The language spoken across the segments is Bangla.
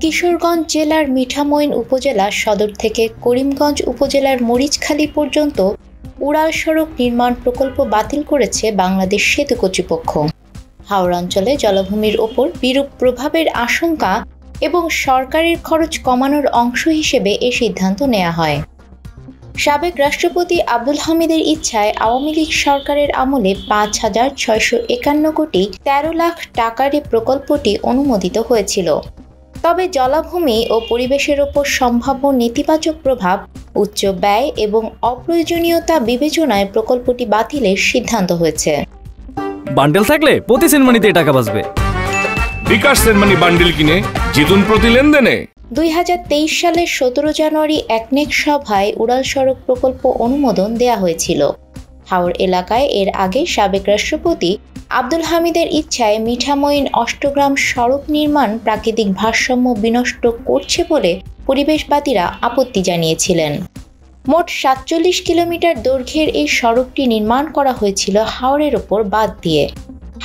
কিশোরগঞ্জ জেলার মিঠামইন উপজেলা সদর থেকে করিমগঞ্জ উপজেলার মরিচখালী পর্যন্ত উড়াল সড়ক নির্মাণ প্রকল্প বাতিল করেছে বাংলাদেশ সেতু কর্তৃপক্ষ। হাওড় অঞ্চলে জলাভূমির ওপর বিরূপ প্রভাবের আশঙ্কা এবং সরকারের খরচ কমানোর অংশ হিসেবে এ সিদ্ধান্ত নেওয়া হয়। সাবেক রাষ্ট্রপতি আব্দুল হামিদের ইচ্ছায় আওয়ামী লীগ সরকারের আমলে ৫,৬৫১ কোটি ১৩ লাখ টাকার এই প্রকল্পটি অনুমোদিত হয়েছিল। তবে জলাভূমি ও পরিবেশের ওপর সম্ভাব্য নেতিবাচক প্রভাব, উচ্চ ব্যয় এবং অপ্রয়োজনীয়তা বিবেচনায় প্রকল্পটি বাতিলের সিদ্ধান্ত হয়েছে। বান্ডেল থাকলে প্রতি সেনমানিতে টাকা বাঁচবে। বিকাশ সেনমানি বান্ডেল কিনে জিতুন প্রতি লেনদেনে। ২০২৩ সালের ১৭ জানুয়ারি একনেক সভায় উড়াল সড়ক প্রকল্প অনুমোদন দেয়া হয়েছিল। হাওড় এলাকায় এর আগে সাবেক রাষ্ট্রপতি আব্দুল হামিদের ইচ্ছায় মিঠামইন অষ্টগ্রাম সড়ক নির্মাণ প্রাকৃতিক ভারসাম্য বিনষ্ট করছে বলে পরিবেশবাদীরা আপত্তি জানিয়েছিলেন। মোট ৪৭ কিলোমিটার দৈর্ঘ্যের এই সড়কটি নির্মাণ করা হয়েছিল হাওরের ওপর বাঁধ দিয়ে।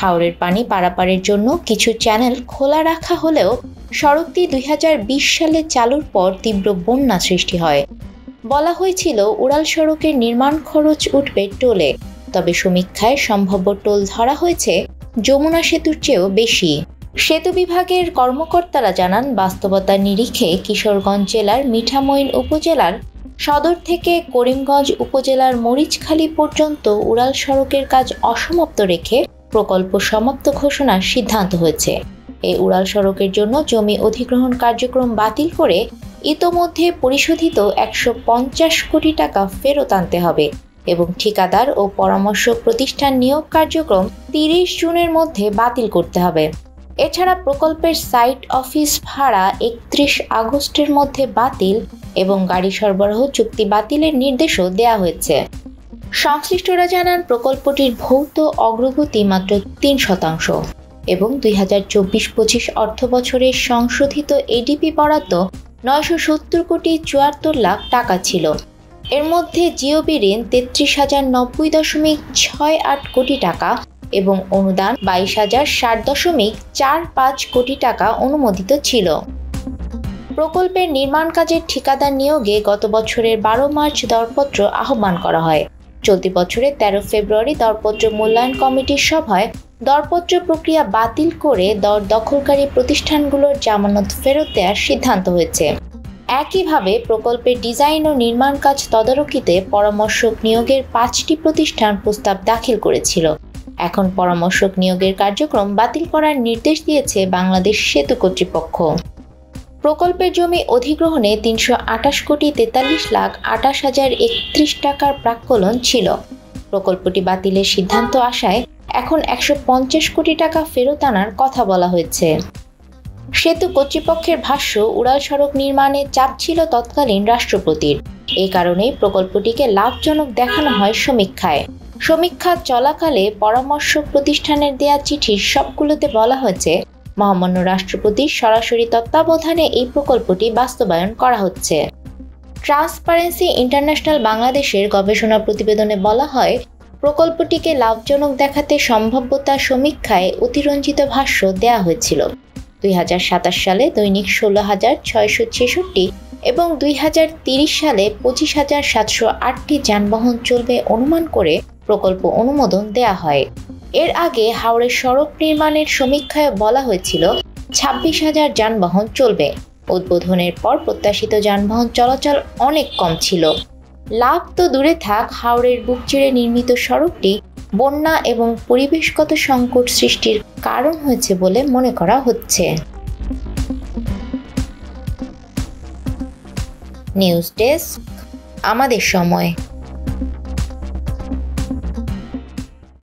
হাওরের পানি পারাপারের জন্য কিছু চ্যানেল খোলা রাখা হলেও সড়কটি ২০২০ সালে চালুর পর তীব্র বন্যা সৃষ্টি হয়। বলা হয়েছিল উড়াল সড়কের নির্মাণ খরচ উঠবে টোলে, তবে সমীক্ষায় সম্ভাব্য টোল ধরা হয়েছে যমুনা সেতুর চেয়েও বেশি। সেতু বিভাগের কর্মকর্তারা জানান, বাস্তবতার নিরিখে কিশোরগঞ্জ জেলার মিঠামইন উপজেলার সদর থেকে করিমগঞ্জ উপজেলার মরিচখালী পর্যন্ত উড়াল সড়কের কাজ অসমাপ্ত রেখে প্রকল্প সমাপ্ত ঘোষণার সিদ্ধান্ত হয়েছে। এই উড়াল সড়কের জন্য জমি অধিগ্রহণ কার্যক্রম বাতিল করে ইতোমধ্যে পরিশোধিত ১৫০ কোটি টাকা ফেরত আনতে হবে এবং ঠিকাদার ও পরামর্শক প্রতিষ্ঠান নিয়োগ কার্যক্রম ৩০ জুনের মধ্যে বাতিল করতে হবে। এছাড়া প্রকল্পের সাইট অফিস ভাড়া ৩১ আগস্টের মধ্যে বাতিল এবং গাড়ি সরবরাহ চুক্তি বাতিলের নির্দেশও দেওয়া হয়েছে। সংশ্লিষ্টরা জানান, প্রকল্পটির ভৌত অগ্রগতি মাত্র ৩% এবং ২০২৪-২৫ অর্থবছরের সংশোধিত এডিপি বরাদ্দ ৯৭০ কোটি ৭৪ লাখ টাকা ছিল। এর মধ্যে জিওবি ঋণ ৩৩,০৯০.৬৮ কোটি টাকা এবং অনুদান ২২,০৬০.৪৫ কোটি টাকা অনুমোদিত ছিল। প্রকল্পের নির্মাণ কাজের ঠিকাদার নিয়োগে গত বছরের ১২ মার্চ দরপত্র আহ্বান করা হয়। চলতি বছরের ১৩ ফেব্রুয়ারি দরপত্র মূল্যায়ন কমিটির সভায় দরপত্র প্রক্রিয়া বাতিল করে দখলকারী প্রতিষ্ঠানগুলোর জামানত ফেরত দেওয়ার সিদ্ধান্ত হয়েছে। একইভাবে প্রকল্পের ডিজাইন ও নির্মাণ কাজ তদারকিতে পরামর্শক নিয়োগের ৫টি প্রতিষ্ঠান প্রস্তাব দাখিল করেছিল। এখন পরামর্শক নিয়োগের কার্যক্রম বাতিল করার নির্দেশ দিয়েছে বাংলাদেশ সেতু কর্তৃপক্ষ। প্রকল্পের জমি অধিগ্রহণে ৩২৮ কোটি ৪৩ লাখ ২৮,০৩১ টাকার প্রাক্কলন ছিল। প্রকল্পটি বাতিলের সিদ্ধান্ত আসায় এখন ১৫০ কোটি টাকা ফেরত আনার কথা বলা হয়েছে। সেতু কর্তৃপক্ষের ভাষ্য, উড়াল সড়ক নির্মাণে চাপ ছিল তৎকালীন রাষ্ট্রপতির। এই কারণেই প্রকল্পটিকে লাভজনক দেখানো হয় সমীক্ষায়। সমীক্ষা চলাকালে পরামর্শক প্রতিষ্ঠানের দেয়া চিঠির সবগুলোতে বলা হয়েছে, মহামান্য রাষ্ট্রপতির সরাসরি তত্ত্বাবধানে এই প্রকল্পটি বাস্তবায়ন করা হচ্ছে। ট্রান্সপারেন্সি ইন্টারন্যাশনাল বাংলাদেশের গবেষণা প্রতিবেদনে বলা হয়, প্রকল্পটিকে লাভজনক দেখাতে সম্ভাব্যতা সমীক্ষায় অতিরঞ্জিত ভাষ্য দেওয়া হয়েছিল। ২০২৭ সালে দৈনিক ১৬,৬৬৬ এবং ২০৩০ সালে ২৫,৭০৮টি যানবাহন চলবে অনুমান করে প্রকল্প অনুমোদন দেয়া হয়। এর আগে হাওড়ের সড়ক নির্মাণের সমীক্ষায় বলা হয়েছিল ২৬,০০০ যানবাহন চলবে। উদ্বোধনের পর প্রত্যাশিত যানবাহন চলাচল অনেক কম ছিল। লাভ তো দূরে থাক, হাওড়ের বুক চিরে নির্মিত সড়কটি বন্যা এবং পরিবেশগত সংকট সৃষ্টির কারণ হয়েছে বলে মনে করা হচ্ছে। নিউজ ডেস্ক, আমাদের সময়।